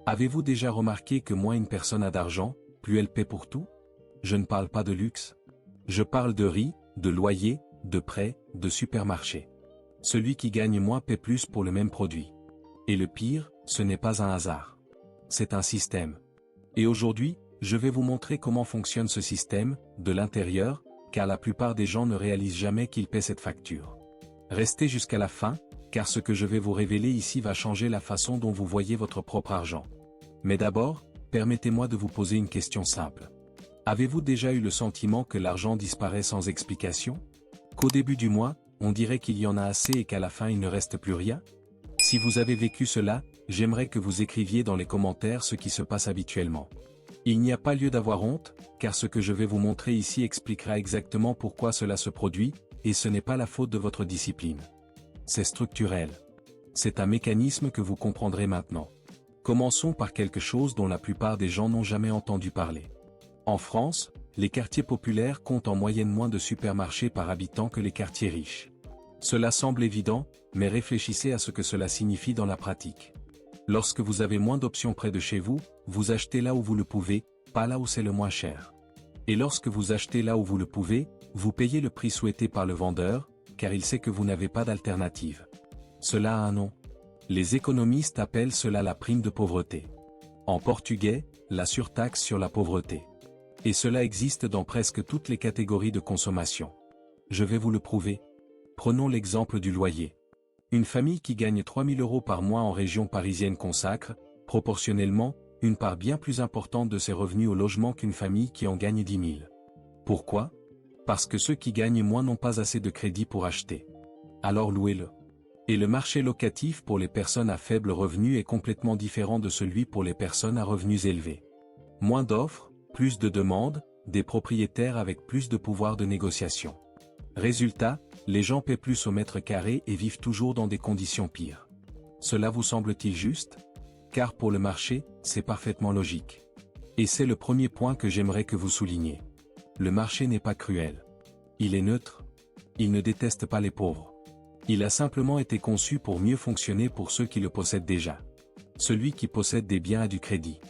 Avez-vous déjà remarqué que moins une personne a d'argent, plus elle paie pour tout? Je ne parle pas de luxe. Je parle de riz, de loyer, de prêts, de supermarché. Celui qui gagne moins paie plus pour le même produit. Et le pire, ce n'est pas un hasard. C'est un système. Et aujourd'hui, je vais vous montrer comment fonctionne ce système, de l'intérieur, car la plupart des gens ne réalisent jamais qu'ils paient cette facture. Restez jusqu'à la fin, car ce que je vais vous révéler ici va changer la façon dont vous voyez votre propre argent. Mais d'abord, permettez-moi de vous poser une question simple. Avez-vous déjà eu le sentiment que l'argent disparaît sans explication? Qu'au début du mois, on dirait qu'il y en a assez et qu'à la fin il ne reste plus rien? Si vous avez vécu cela, j'aimerais que vous écriviez dans les commentaires ce qui se passe habituellement. Il n'y a pas lieu d'avoir honte, car ce que je vais vous montrer ici expliquera exactement pourquoi cela se produit, et ce n'est pas la faute de votre discipline. C'est structurel. C'est un mécanisme que vous comprendrez maintenant. Commençons par quelque chose dont la plupart des gens n'ont jamais entendu parler. En France, les quartiers populaires comptent en moyenne moins de supermarchés par habitant que les quartiers riches. Cela semble évident, mais réfléchissez à ce que cela signifie dans la pratique. Lorsque vous avez moins d'options près de chez vous, vous achetez là où vous le pouvez, pas là où c'est le moins cher. Et lorsque vous achetez là où vous le pouvez, vous payez le prix souhaité par le vendeur, car il sait que vous n'avez pas d'alternative. Cela a un nom. Les économistes appellent cela la prime de pauvreté. En portugais, la surtaxe sur la pauvreté. Et cela existe dans presque toutes les catégories de consommation. Je vais vous le prouver. Prenons l'exemple du loyer. Une famille qui gagne 3 000 € par mois en région parisienne consacre, proportionnellement, une part bien plus importante de ses revenus au logement qu'une famille qui en gagne 10 000. Pourquoi? Parce que ceux qui gagnent moins n'ont pas assez de crédit pour acheter. Alors louez-le. Et le marché locatif pour les personnes à faible revenu est complètement différent de celui pour les personnes à revenus élevés. Moins d'offres, plus de demandes, des propriétaires avec plus de pouvoir de négociation. Résultat, les gens paient plus au mètre carré et vivent toujours dans des conditions pires. Cela vous semble-t-il juste? Car pour le marché, c'est parfaitement logique. Et c'est le premier point que j'aimerais que vous souligniez. Le marché n'est pas cruel. Il est neutre. Il ne déteste pas les pauvres. Il a simplement été conçu pour mieux fonctionner pour ceux qui le possèdent déjà. Celui qui possède des biens a du crédit.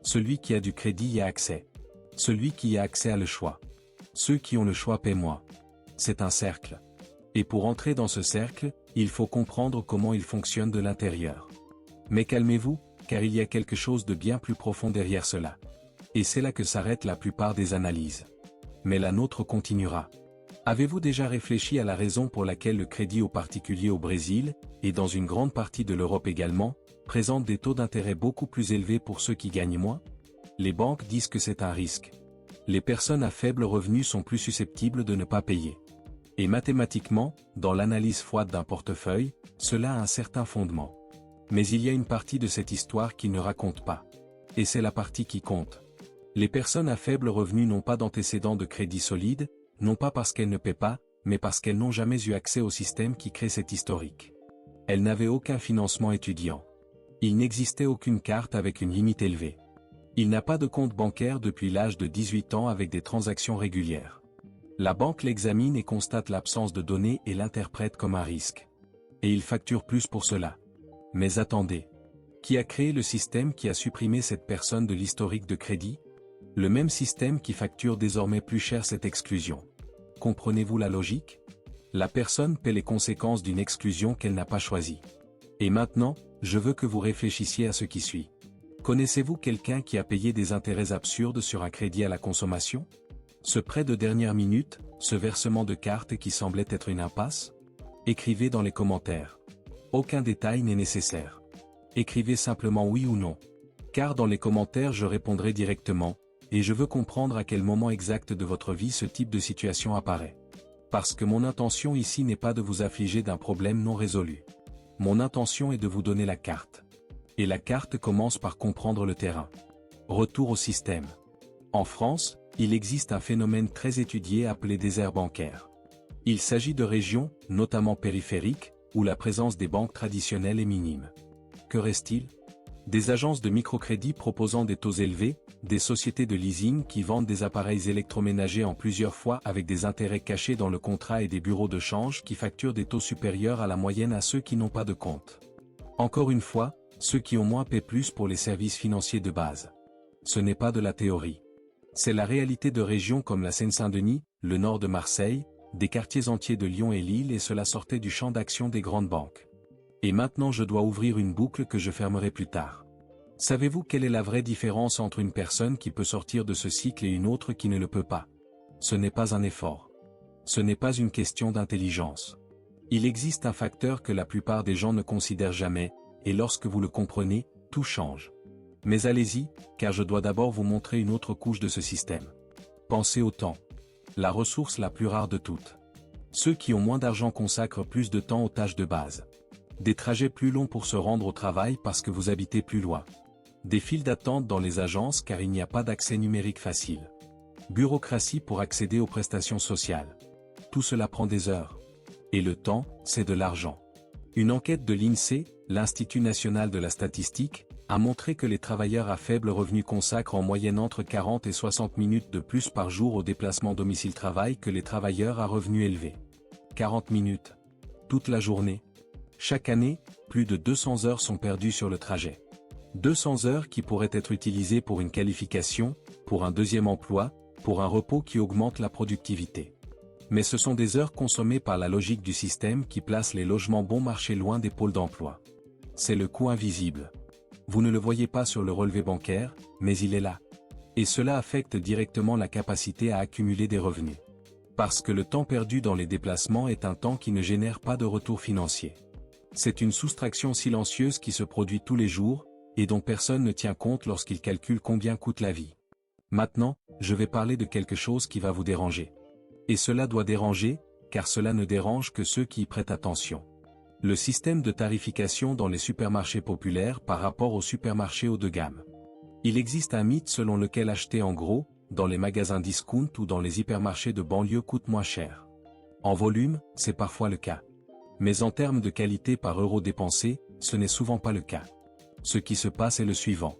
Celui qui a du crédit y a accès. Celui qui y a accès a le choix. Ceux qui ont le choix paient moins. C'est un cercle. Et pour entrer dans ce cercle, il faut comprendre comment il fonctionne de l'intérieur. Mais calmez-vous, car il y a quelque chose de bien plus profond derrière cela. Et c'est là que s'arrêtent la plupart des analyses. Mais la nôtre continuera. Avez-vous déjà réfléchi à la raison pour laquelle le crédit aux particuliers au Brésil, et dans une grande partie de l'Europe également, présente des taux d'intérêt beaucoup plus élevés pour ceux qui gagnent moins? Les banques disent que c'est un risque. Les personnes à faible revenu sont plus susceptibles de ne pas payer. Et mathématiquement, dans l'analyse froide d'un portefeuille, cela a un certain fondement. Mais il y a une partie de cette histoire qui ne raconte pas. Et c'est la partie qui compte. Les personnes à faible revenu n'ont pas d'antécédents de crédit solide, non pas parce qu'elles ne paient pas, mais parce qu'elles n'ont jamais eu accès au système qui crée cet historique. Elles n'avaient aucun financement étudiant. Il n'existait aucune carte avec une limite élevée. Il n'a pas de compte bancaire depuis l'âge de 18 ans avec des transactions régulières. La banque l'examine et constate l'absence de données et l'interprète comme un risque. Et il facture plus pour cela. Mais attendez. Qui a créé le système qui a supprimé cette personne de l'historique de crédit? Le même système qui facture désormais plus cher cette exclusion. Comprenez-vous la logique? La personne paie les conséquences d'une exclusion qu'elle n'a pas choisie. Et maintenant, je veux que vous réfléchissiez à ce qui suit. Connaissez-vous quelqu'un qui a payé des intérêts absurdes sur un crédit à la consommation? Ce prêt de dernière minute, ce versement de carte qui semblait être une impasse? Écrivez dans les commentaires. Aucun détail n'est nécessaire. Écrivez simplement oui ou non. Car dans les commentaires je répondrai directement, et je veux comprendre à quel moment exact de votre vie ce type de situation apparaît. Parce que mon intention ici n'est pas de vous affliger d'un problème non résolu. Mon intention est de vous donner la carte. Et la carte commence par comprendre le terrain. Retour au système. En France, il existe un phénomène très étudié appelé désert bancaire. Il s'agit de régions, notamment périphériques, où la présence des banques traditionnelles est minime. Que reste-t-il? Des agences de microcrédit proposant des taux élevés, des sociétés de leasing qui vendent des appareils électroménagers en plusieurs fois avec des intérêts cachés dans le contrat et des bureaux de change qui facturent des taux supérieurs à la moyenne à ceux qui n'ont pas de compte. Encore une fois, Ceux qui ont moins paient plus pour les services financiers de base. Ce n'est pas de la théorie. C'est la réalité de régions comme la Seine-Saint-Denis, le nord de Marseille, des quartiers entiers de Lyon et Lille, et cela sortait du champ d'action des grandes banques. Et maintenant je dois ouvrir une boucle que je fermerai plus tard. Savez-vous quelle est la vraie différence entre une personne qui peut sortir de ce cycle et une autre qui ne le peut pas? Ce n'est pas un effort. Ce n'est pas une question d'intelligence. Il existe un facteur que la plupart des gens ne considèrent jamais, et lorsque vous le comprenez, tout change. Mais allez-y, car je dois d'abord vous montrer une autre couche de ce système. Pensez au temps. La ressource la plus rare de toutes. Ceux qui ont moins d'argent consacrent plus de temps aux tâches de base. Des trajets plus longs pour se rendre au travail parce que vous habitez plus loin. Des files d'attente dans les agences car il n'y a pas d'accès numérique facile. Bureaucratie pour accéder aux prestations sociales. Tout cela prend des heures. Et le temps, c'est de l'argent. Une enquête de l'INSEE, l'Institut national de la statistique, a montré que les travailleurs à faible revenu consacrent en moyenne entre 40 et 60 minutes de plus par jour au déplacement domicile-travail que les travailleurs à revenu élevé. 40 minutes. Toute la journée. Chaque année, plus de 200 heures sont perdues sur le trajet. 200 heures qui pourraient être utilisées pour une qualification, pour un deuxième emploi, pour un repos qui augmente la productivité. Mais ce sont des heures consommées par la logique du système qui place les logements bon marché loin des pôles d'emploi. C'est le coût invisible. Vous ne le voyez pas sur le relevé bancaire, mais il est là. Et cela affecte directement la capacité à accumuler des revenus. Parce que le temps perdu dans les déplacements est un temps qui ne génère pas de retour financier. C'est une soustraction silencieuse qui se produit tous les jours, et dont personne ne tient compte lorsqu'il calcule combien coûte la vie. Maintenant, je vais parler de quelque chose qui va vous déranger. Et cela doit déranger, car cela ne dérange que ceux qui y prêtent attention. Le système de tarification dans les supermarchés populaires par rapport aux supermarchés haut de gamme. Il existe un mythe selon lequel acheter en gros, dans les magasins discount ou dans les hypermarchés de banlieue coûte moins cher. En volume, c'est parfois le cas. Mais en termes de qualité par euro dépensé, ce n'est souvent pas le cas. Ce qui se passe est le suivant.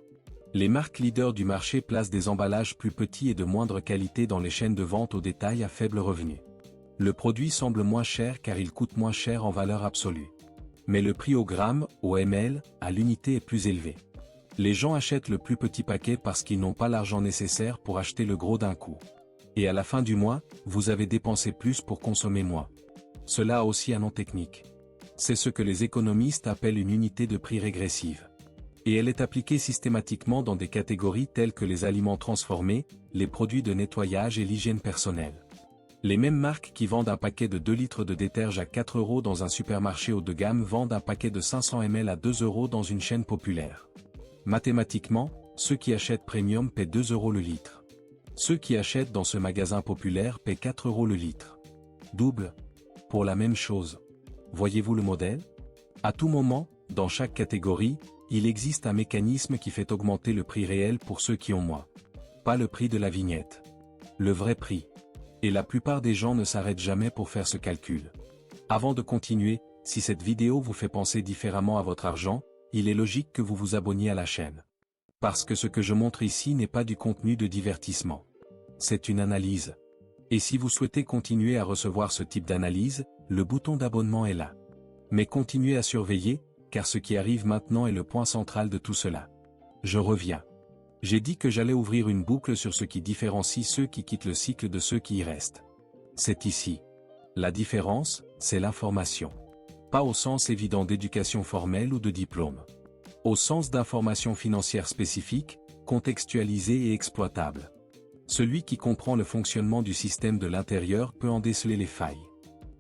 Les marques leaders du marché placent des emballages plus petits et de moindre qualité dans les chaînes de vente au détail à faible revenu. Le produit semble moins cher car il coûte moins cher en valeur absolue. Mais le prix au gramme, au ml, à l'unité est plus élevé. Les gens achètent le plus petit paquet parce qu'ils n'ont pas l'argent nécessaire pour acheter le gros d'un coup. Et à la fin du mois, vous avez dépensé plus pour consommer moins. Cela a aussi un nom technique. C'est ce que les économistes appellent une unité de prix régressive. Et elle est appliquée systématiquement dans des catégories telles que les aliments transformés, les produits de nettoyage et l'hygiène personnelle. Les mêmes marques qui vendent un paquet de 2 litres de déterge à 4 € dans un supermarché haut de gamme vendent un paquet de 500 ml à 2 € dans une chaîne populaire. Mathématiquement, ceux qui achètent premium paient 2 € le litre. Ceux qui achètent dans ce magasin populaire paient 4 € le litre. Double. Pour la même chose. Voyez-vous le modèle? À tout moment, dans chaque catégorie, il existe un mécanisme qui fait augmenter le prix réel pour ceux qui ont moins. Pas le prix de la vignette. Le vrai prix. Et la plupart des gens ne s'arrêtent jamais pour faire ce calcul. Avant de continuer, si cette vidéo vous fait penser différemment à votre argent, il est logique que vous vous abonniez à la chaîne. Parce que ce que je montre ici n'est pas du contenu de divertissement. C'est une analyse. Et si vous souhaitez continuer à recevoir ce type d'analyse, le bouton d'abonnement est là. Mais continuez à surveiller, car ce qui arrive maintenant est le point central de tout cela. Je reviens. J'ai dit que j'allais ouvrir une boucle sur ce qui différencie ceux qui quittent le cycle de ceux qui y restent. C'est ici. La différence, c'est l'information. Pas au sens évident d'éducation formelle ou de diplôme. Au sens d'information financière spécifique, contextualisée et exploitable. Celui qui comprend le fonctionnement du système de l'intérieur peut en déceler les failles.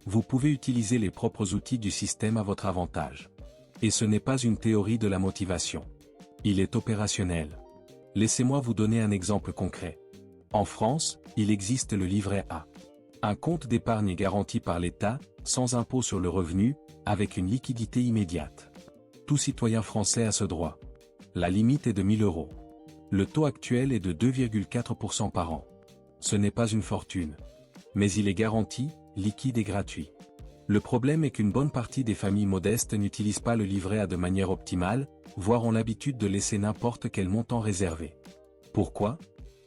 Vous pouvez utiliser les propres outils du système à votre avantage. Et ce n'est pas une théorie de la motivation. Il est opérationnel. Laissez-moi vous donner un exemple concret. En France, il existe le livret A. Un compte d'épargne garanti par l'État, sans impôt sur le revenu, avec une liquidité immédiate. Tout citoyen français a ce droit. La limite est de 1 000 €. Le taux actuel est de 2,4% par an. Ce n'est pas une fortune. Mais il est garanti, liquide et gratuit. Le problème est qu'une bonne partie des familles modestes n'utilisent pas le livret A de manière optimale, voire ont l'habitude de laisser n'importe quel montant réservé. Pourquoi?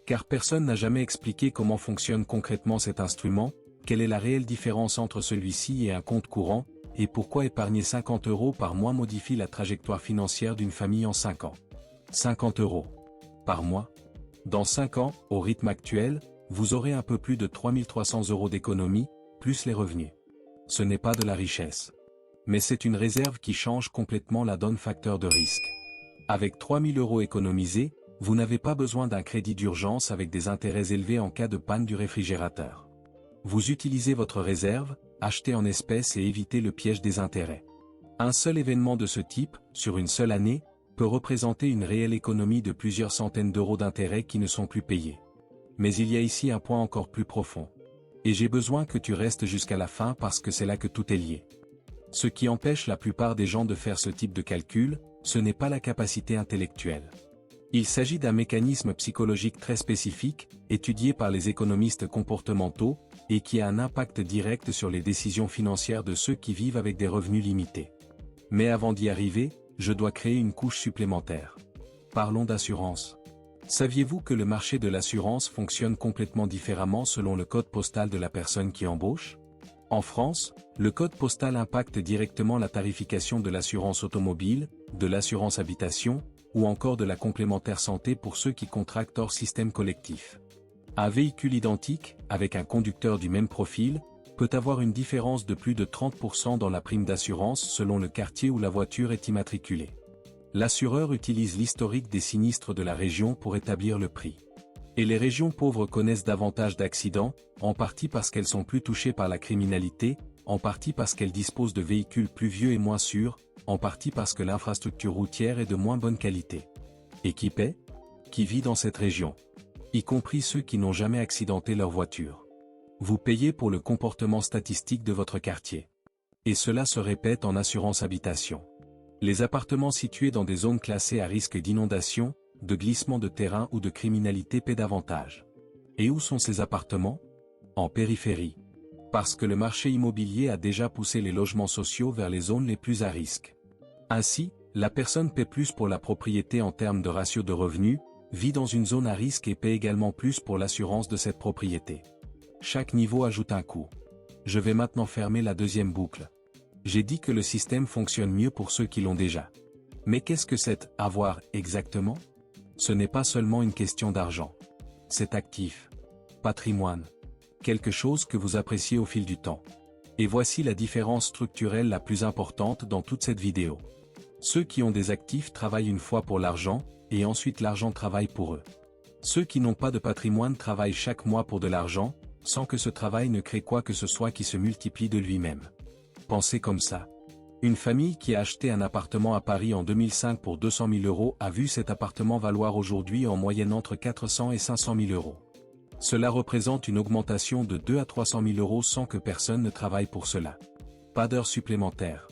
Car personne n'a jamais expliqué comment fonctionne concrètement cet instrument, quelle est la réelle différence entre celui-ci et un compte courant, et pourquoi épargner 50 € par mois modifie la trajectoire financière d'une famille en 5 ans. 50 € par mois. Dans 5 ans, au rythme actuel, vous aurez un peu plus de 3300 € d'économie, plus les revenus. Ce n'est pas de la richesse. Mais c'est une réserve qui change complètement la donne facteur de risque. Avec 3000 € économisés, vous n'avez pas besoin d'un crédit d'urgence avec des intérêts élevés en cas de panne du réfrigérateur. Vous utilisez votre réserve, achetez en espèces et évitez le piège des intérêts. Un seul événement de ce type, sur une seule année, peut représenter une réelle économie de plusieurs centaines d'euros d'intérêts qui ne sont plus payés. Mais il y a ici un point encore plus profond. Et j'ai besoin que tu restes jusqu'à la fin parce que c'est là que tout est lié. Ce qui empêche la plupart des gens de faire ce type de calcul, ce n'est pas la capacité intellectuelle. Il s'agit d'un mécanisme psychologique très spécifique, étudié par les économistes comportementaux, et qui a un impact direct sur les décisions financières de ceux qui vivent avec des revenus limités. Mais avant d'y arriver, je dois créer une couche supplémentaire. Parlons d'assurance. Saviez-vous que le marché de l'assurance fonctionne complètement différemment selon le code postal de la personne qui embauche ? En France, le code postal impacte directement la tarification de l'assurance automobile, de l'assurance habitation, ou encore de la complémentaire santé pour ceux qui contractent hors système collectif. Un véhicule identique, avec un conducteur du même profil, peut avoir une différence de plus de 30% dans la prime d'assurance selon le quartier où la voiture est immatriculée. L'assureur utilise l'historique des sinistres de la région pour établir le prix. Et les régions pauvres connaissent davantage d'accidents, en partie parce qu'elles sont plus touchées par la criminalité, en partie parce qu'elles disposent de véhicules plus vieux et moins sûrs, en partie parce que l'infrastructure routière est de moins bonne qualité. Et qui paie ? Qui vit dans cette région ? Y compris ceux qui n'ont jamais accidenté leur voiture. Vous payez pour le comportement statistique de votre quartier. Et cela se répète en assurance habitation. Les appartements situés dans des zones classées à risque d'inondation, de glissement de terrain ou de criminalité paient davantage. Et où sont ces appartements ? En périphérie. Parce que le marché immobilier a déjà poussé les logements sociaux vers les zones les plus à risque. Ainsi, la personne paie plus pour la propriété en termes de ratio de revenus, vit dans une zone à risque et paie également plus pour l'assurance de cette propriété. Chaque niveau ajoute un coût. Je vais maintenant fermer la deuxième boucle. J'ai dit que le système fonctionne mieux pour ceux qui l'ont déjà. Mais qu'est-ce que c'est « avoir » exactement ? Ce n'est pas seulement une question d'argent. C'est actif. Patrimoine. Quelque chose que vous appréciez au fil du temps. Et voici la différence structurelle la plus importante dans toute cette vidéo. Ceux qui ont des actifs travaillent une fois pour l'argent, et ensuite l'argent travaille pour eux. Ceux qui n'ont pas de patrimoine travaillent chaque mois pour de l'argent, sans que ce travail ne crée quoi que ce soit qui se multiplie de lui-même. Pensez comme ça. Une famille qui a acheté un appartement à Paris en 2005 pour 200 000 € a vu cet appartement valoir aujourd'hui en moyenne entre 400 et 500 000 €. Cela représente une augmentation de 2 à 300 000 € sans que personne ne travaille pour cela. Pas d'heures supplémentaires.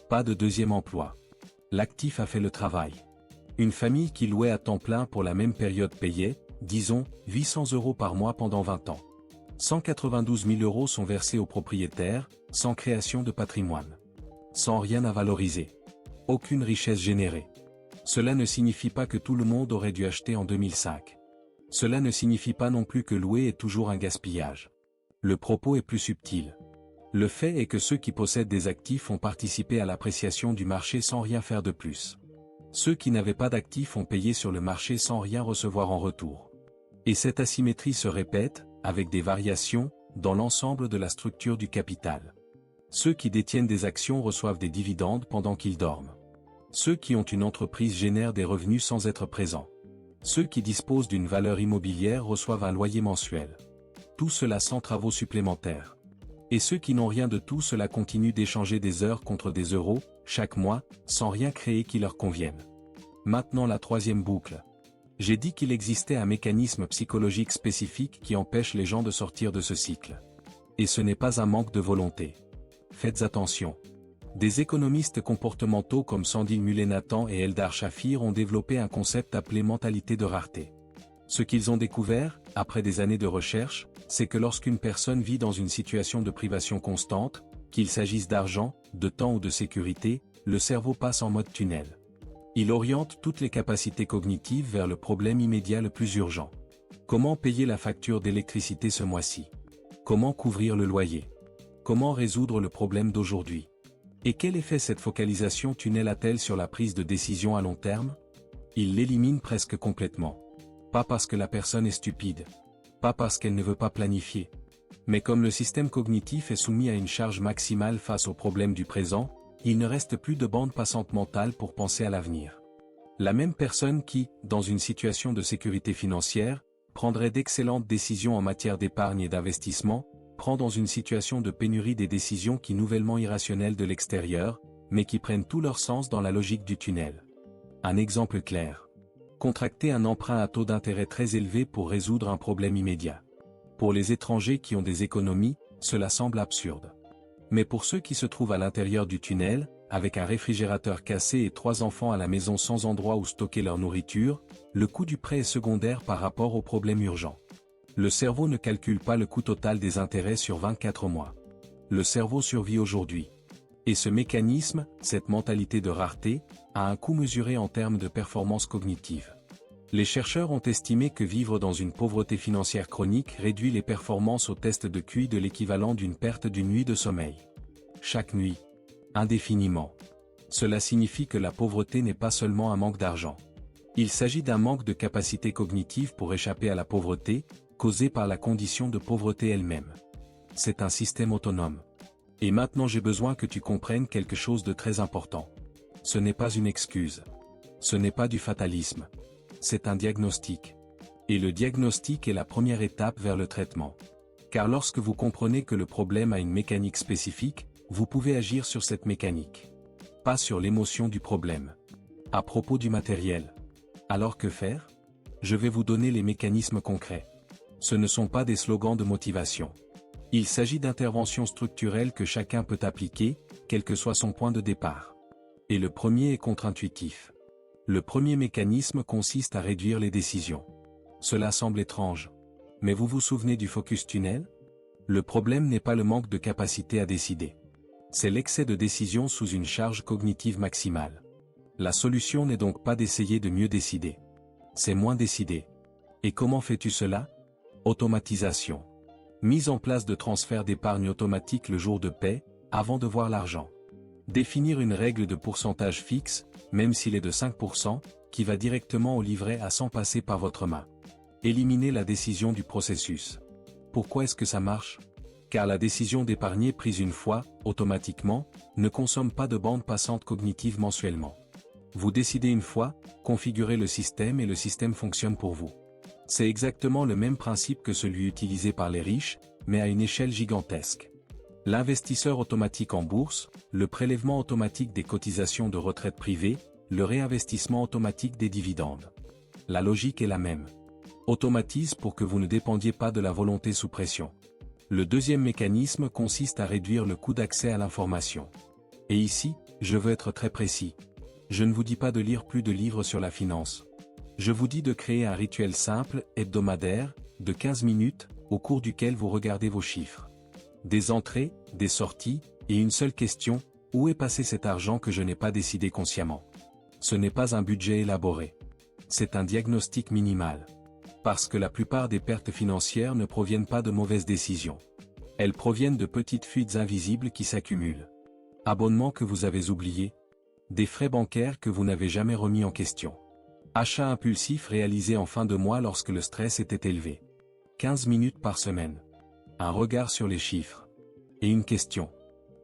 Pas de deuxième emploi. L'actif a fait le travail. Une famille qui louait à temps plein pour la même période payait, disons, 800 € par mois pendant 20 ans. 192 000 € sont versés aux propriétaires, sans création de patrimoine. Sans rien à valoriser. Aucune richesse générée. Cela ne signifie pas que tout le monde aurait dû acheter en 2005. Cela ne signifie pas non plus que louer est toujours un gaspillage. Le propos est plus subtil. Le fait est que ceux qui possèdent des actifs ont participé à l'appréciation du marché sans rien faire de plus. Ceux qui n'avaient pas d'actifs ont payé sur le marché sans rien recevoir en retour. Et cette asymétrie se répète, avec des variations, dans l'ensemble de la structure du capital. Ceux qui détiennent des actions reçoivent des dividendes pendant qu'ils dorment. Ceux qui ont une entreprise génèrent des revenus sans être présents. Ceux qui disposent d'une valeur immobilière reçoivent un loyer mensuel. Tout cela sans travaux supplémentaires. Et ceux qui n'ont rien de tout cela continuent d'échanger des heures contre des euros, chaque mois, sans rien créer qui leur convienne. Maintenant la troisième boucle. J'ai dit qu'il existait un mécanisme psychologique spécifique qui empêche les gens de sortir de ce cycle. Et ce n'est pas un manque de volonté. Faites attention. Des économistes comportementaux comme Sandil Muller-Nathan et Eldar Shafir ont développé un concept appelé mentalité de rareté. Ce qu'ils ont découvert, après des années de recherche, c'est que lorsqu'une personne vit dans une situation de privation constante, qu'il s'agisse d'argent, de temps ou de sécurité, le cerveau passe en mode tunnel. Il oriente toutes les capacités cognitives vers le problème immédiat le plus urgent. Comment payer la facture d'électricité ce mois-ci ? Comment couvrir le loyer ? Comment résoudre le problème d'aujourd'hui ? Et quel effet cette focalisation tunnel a-t-elle sur la prise de décision à long terme? Il l'élimine presque complètement. Pas parce que la personne est stupide. Pas parce qu'elle ne veut pas planifier. Mais comme le système cognitif est soumis à une charge maximale face aux problèmes du présent, il ne reste plus de bande passante mentale pour penser à l'avenir. La même personne qui, dans une situation de sécurité financière, prendrait d'excellentes décisions en matière d'épargne et d'investissement, prend dans une situation de pénurie des décisions qui nouvellement irrationnelles de l'extérieur, mais qui prennent tout leur sens dans la logique du tunnel. Un exemple clair. Contracter un emprunt à taux d'intérêt très élevé pour résoudre un problème immédiat. Pour les étrangers qui ont des économies, cela semble absurde. Mais pour ceux qui se trouvent à l'intérieur du tunnel, avec un réfrigérateur cassé et 3 enfants à la maison sans endroit où stocker leur nourriture, le coût du prêt est secondaire par rapport au problème urgent. Le cerveau ne calcule pas le coût total des intérêts sur 24 mois. Le cerveau survit aujourd'hui. Et ce mécanisme, cette mentalité de rareté, a un coût mesuré en termes de performance cognitive. Les chercheurs ont estimé que vivre dans une pauvreté financière chronique réduit les performances au test de QI de l'équivalent d'une perte d'une nuit de sommeil. Chaque nuit. Indéfiniment. Cela signifie que la pauvreté n'est pas seulement un manque d'argent. Il s'agit d'un manque de capacité cognitive pour échapper à la pauvreté, causée par la condition de pauvreté elle-même. C'est un système autonome. Et maintenant j'ai besoin que tu comprennes quelque chose de très important. Ce n'est pas une excuse. Ce n'est pas du fatalisme. C'est un diagnostic. Et le diagnostic est la première étape vers le traitement. Car lorsque vous comprenez que le problème a une mécanique spécifique, vous pouvez agir sur cette mécanique. Pas sur l'émotion du problème. À propos du matériel. Alors que faire? Je vais vous donner les mécanismes concrets. Ce ne sont pas des slogans de motivation. Il s'agit d'interventions structurelles que chacun peut appliquer, quel que soit son point de départ. Et le premier est contre-intuitif. Le premier mécanisme consiste à réduire les décisions. Cela semble étrange. Mais vous vous souvenez du focus tunnel? Le problème n'est pas le manque de capacité à décider. C'est l'excès de décision sous une charge cognitive maximale. La solution n'est donc pas d'essayer de mieux décider. C'est moins décider. Et comment fais-tu cela? Automatisation. Mise en place de transferts d'épargne automatique le jour de paie, avant de voir l'argent. Définir une règle de pourcentage fixe, même s'il est de 5%, qui va directement au livret A sans passer par votre main. Éliminer la décision du processus. Pourquoi est-ce que ça marche? Car la décision d'épargner prise une fois, automatiquement, ne consomme pas de bande passante cognitive mensuellement. Vous décidez une fois, configurez le système et le système fonctionne pour vous. C'est exactement le même principe que celui utilisé par les riches, mais à une échelle gigantesque. L'investisseur automatique en bourse, le prélèvement automatique des cotisations de retraite privée, le réinvestissement automatique des dividendes. La logique est la même. Automatise pour que vous ne dépendiez pas de la volonté sous pression. Le deuxième mécanisme consiste à réduire le coût d'accès à l'information. Et ici, je veux être très précis. Je ne vous dis pas de lire plus de livres sur la finance. Je vous dis de créer un rituel simple, hebdomadaire, de 15 minutes, au cours duquel vous regardez vos chiffres. Des entrées, des sorties, et une seule question, où est passé cet argent que je n'ai pas décidé consciemment? Ce n'est pas un budget élaboré. C'est un diagnostic minimal. Parce que la plupart des pertes financières ne proviennent pas de mauvaises décisions. Elles proviennent de petites fuites invisibles qui s'accumulent. Abonnements que vous avez oubliés. Des frais bancaires que vous n'avez jamais remis en question. Achats impulsifs réalisés en fin de mois lorsque le stress était élevé. 15 minutes par semaine. Un regard sur les chiffres. Et une question.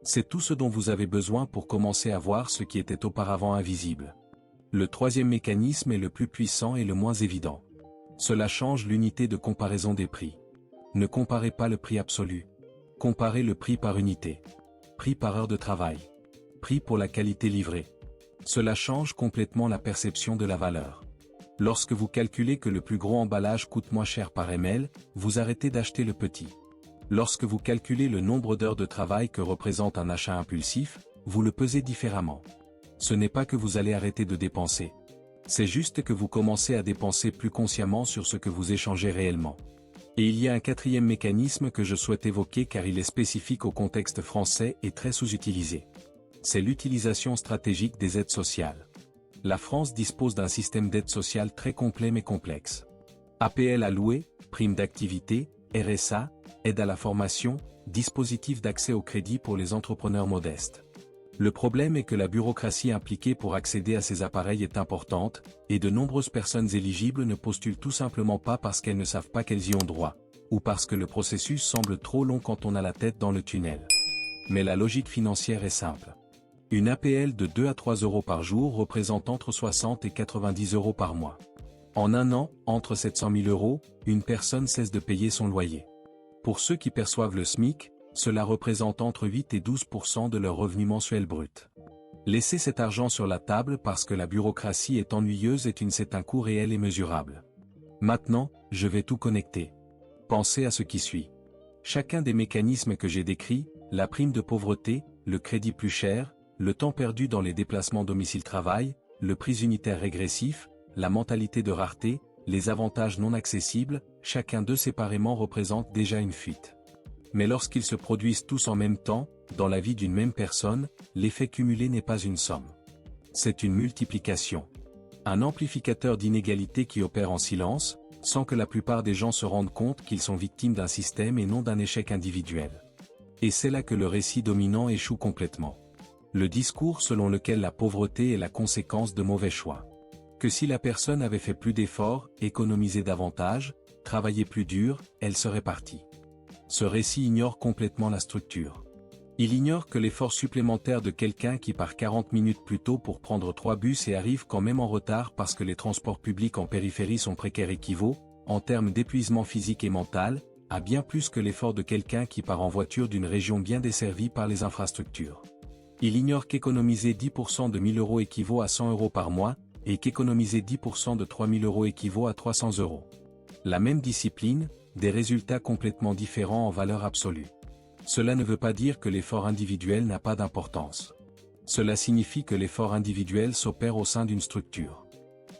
C'est tout ce dont vous avez besoin pour commencer à voir ce qui était auparavant invisible. Le troisième mécanisme est le plus puissant et le moins évident. Cela change l'unité de comparaison des prix. Ne comparez pas le prix absolu. Comparez le prix par unité. Prix par heure de travail. Prix pour la qualité livrée. Cela change complètement la perception de la valeur. Lorsque vous calculez que le plus gros emballage coûte moins cher par ml, vous arrêtez d'acheter le petit. Lorsque vous calculez le nombre d'heures de travail que représente un achat impulsif, vous le pesez différemment. Ce n'est pas que vous allez arrêter de dépenser. C'est juste que vous commencez à dépenser plus consciemment sur ce que vous échangez réellement. Et il y a un quatrième mécanisme que je souhaite évoquer car il est spécifique au contexte français et très sous-utilisé. C'est l'utilisation stratégique des aides sociales. La France dispose d'un système d'aide sociale très complet mais complexe. APL alloué, prime d'activité, RSA, aide à la formation, dispositif d'accès au crédit pour les entrepreneurs modestes. Le problème est que la bureaucratie impliquée pour accéder à ces appareils est importante, et de nombreuses personnes éligibles ne postulent tout simplement pas parce qu'elles ne savent pas qu'elles y ont droit, ou parce que le processus semble trop long quand on a la tête dans le tunnel. Mais la logique financière est simple. Une APL de 2 à 3 euros par jour représente entre 60 et 90 euros par mois. En un an, entre 700 000 euros, une personne cesse de payer son loyer. Pour ceux qui perçoivent le SMIC, cela représente entre 8 et 12% de leur revenu mensuel brut. Laisser cet argent sur la table parce que la bureaucratie est ennuyeuse c'est un coût réel et mesurable. Maintenant, je vais tout connecter. Pensez à ce qui suit. Chacun des mécanismes que j'ai décrits, la prime de pauvreté, le crédit plus cher, le temps perdu dans les déplacements domicile-travail, le prix unitaire régressif, la mentalité de rareté, les avantages non accessibles, chacun d'eux séparément représente déjà une fuite. Mais lorsqu'ils se produisent tous en même temps, dans la vie d'une même personne, l'effet cumulé n'est pas une somme. C'est une multiplication. Un amplificateur d'inégalité qui opère en silence, sans que la plupart des gens se rendent compte qu'ils sont victimes d'un système et non d'un échec individuel. Et c'est là que le récit dominant échoue complètement. Le discours selon lequel la pauvreté est la conséquence de mauvais choix. Que si la personne avait fait plus d'efforts, économisé davantage, travaillé plus dur, elle serait partie. Ce récit ignore complètement la structure. Il ignore que l'effort supplémentaire de quelqu'un qui part 40 minutes plus tôt pour prendre 3 bus et arrive quand même en retard parce que les transports publics en périphérie sont précaires équivaut, en termes d'épuisement physique et mental, à bien plus que l'effort de quelqu'un qui part en voiture d'une région bien desservie par les infrastructures. Il ignore qu'économiser 10% de 1 000 euros équivaut à 100 euros par mois, et qu'économiser 10% de 3 000 euros équivaut à 300 euros. La même discipline, des résultats complètement différents en valeur absolue. Cela ne veut pas dire que l'effort individuel n'a pas d'importance. Cela signifie que l'effort individuel s'opère au sein d'une structure.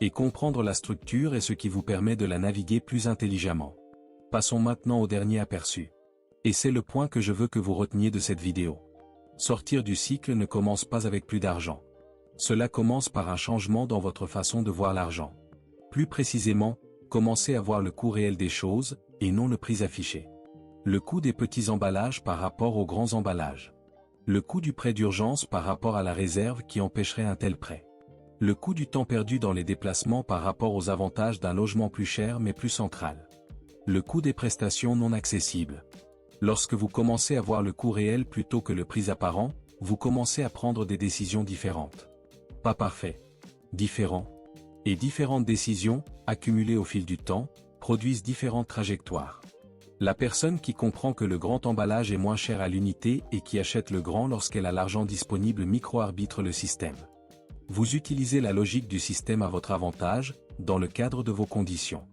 Et comprendre la structure est ce qui vous permet de la naviguer plus intelligemment. Passons maintenant au dernier aperçu. Et c'est le point que je veux que vous reteniez de cette vidéo. Sortir du cycle ne commence pas avec plus d'argent. Cela commence par un changement dans votre façon de voir l'argent. Plus précisément, commencez à voir le coût réel des choses, et non le prix affiché. Le coût des petits emballages par rapport aux grands emballages. Le coût du prêt d'urgence par rapport à la réserve qui empêcherait un tel prêt. Le coût du temps perdu dans les déplacements par rapport aux avantages d'un logement plus cher mais plus central. Le coût des prestations non accessibles. Lorsque vous commencez à voir le coût réel plutôt que le prix apparent, vous commencez à prendre des décisions différentes. Pas parfait. Différent. Et différentes décisions, accumulées au fil du temps, produisent différentes trajectoires. La personne qui comprend que le grand emballage est moins cher à l'unité et qui achète le grand lorsqu'elle a l'argent disponible micro-arbitre le système. Vous utilisez la logique du système à votre avantage, dans le cadre de vos conditions.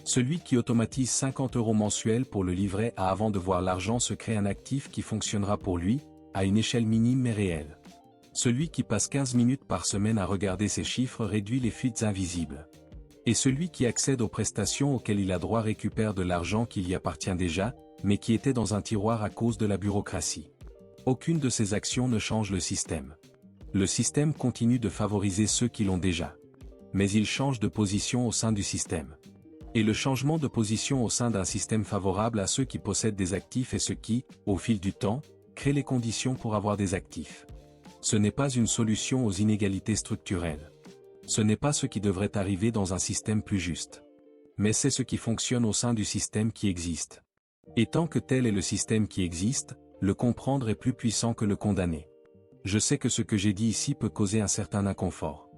Celui qui automatise 50 euros mensuels pour le livret A avant de voir l'argent se crée un actif qui fonctionnera pour lui, à une échelle minime mais réelle. Celui qui passe 15 minutes par semaine à regarder ses chiffres réduit les fuites invisibles. Et celui qui accède aux prestations auxquelles il a droit récupère de l'argent qui lui appartient déjà, mais qui était dans un tiroir à cause de la bureaucratie. Aucune de ces actions ne change le système. Le système continue de favoriser ceux qui l'ont déjà. Mais il change de position au sein du système. Et le changement de position au sein d'un système favorable à ceux qui possèdent des actifs est ce qui, au fil du temps, crée les conditions pour avoir des actifs. Ce n'est pas une solution aux inégalités structurelles. Ce n'est pas ce qui devrait arriver dans un système plus juste. Mais c'est ce qui fonctionne au sein du système qui existe. Et tant que tel est le système qui existe, le comprendre est plus puissant que le condamner. Je sais que ce que j'ai dit ici peut causer un certain inconfort.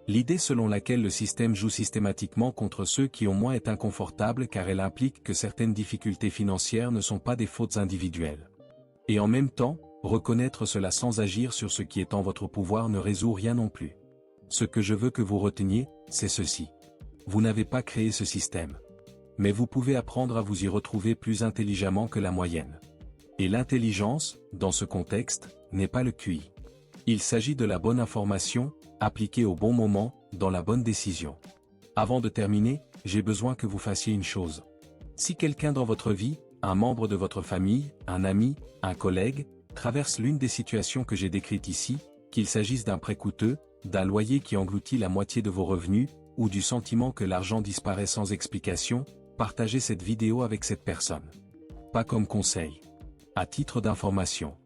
L'idée selon laquelle le système joue systématiquement contre ceux qui ont moins est inconfortable car elle implique que certaines difficultés financières ne sont pas des fautes individuelles. Et en même temps, reconnaître cela sans agir sur ce qui est en votre pouvoir ne résout rien non plus. Ce que je veux que vous reteniez, c'est ceci. Vous n'avez pas créé ce système. Mais vous pouvez apprendre à vous y retrouver plus intelligemment que la moyenne. Et l'intelligence, dans ce contexte, n'est pas le QI. Il s'agit de la bonne information, appliquée au bon moment, dans la bonne décision. Avant de terminer, j'ai besoin que vous fassiez une chose. Si quelqu'un dans votre vie, un membre de votre famille, un ami, un collègue, traverse l'une des situations que j'ai décrites ici, qu'il s'agisse d'un prêt coûteux, d'un loyer qui engloutit la moitié de vos revenus, ou du sentiment que l'argent disparaît sans explication, partagez cette vidéo avec cette personne. Pas comme conseil. À titre d'information.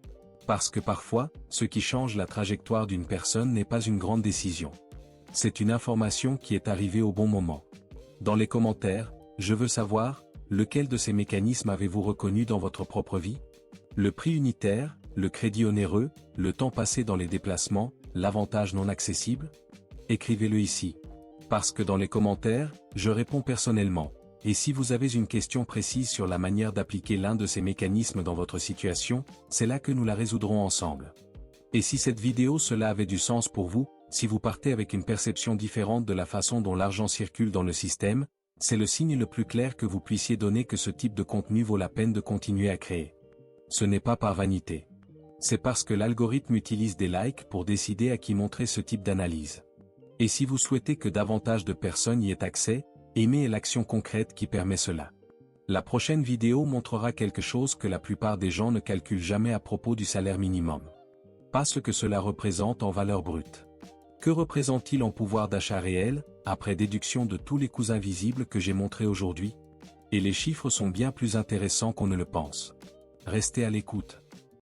Parce que parfois, ce qui change la trajectoire d'une personne n'est pas une grande décision. C'est une information qui est arrivée au bon moment. Dans les commentaires, je veux savoir, lequel de ces mécanismes avez-vous reconnu dans votre propre vie? Le prix unitaire, le crédit onéreux, le temps passé dans les déplacements, l'avantage non accessible? Écrivez-le ici. Parce que dans les commentaires, je réponds personnellement. Et si vous avez une question précise sur la manière d'appliquer l'un de ces mécanismes dans votre situation, c'est là que nous la résoudrons ensemble. Et si cette vidéo cela avait du sens pour vous, si vous partez avec une perception différente de la façon dont l'argent circule dans le système, c'est le signe le plus clair que vous puissiez donner que ce type de contenu vaut la peine de continuer à créer. Ce n'est pas par vanité. C'est parce que l'algorithme utilise des likes pour décider à qui montrer ce type d'analyse. Et si vous souhaitez que davantage de personnes y aient accès, aimer est l'action concrète qui permet cela. La prochaine vidéo montrera quelque chose que la plupart des gens ne calculent jamais à propos du salaire minimum. Pas ce que cela représente en valeur brute. Que représente-t-il en pouvoir d'achat réel, après déduction de tous les coûts invisibles que j'ai montrés aujourd'hui? Et les chiffres sont bien plus intéressants qu'on ne le pense. Restez à l'écoute.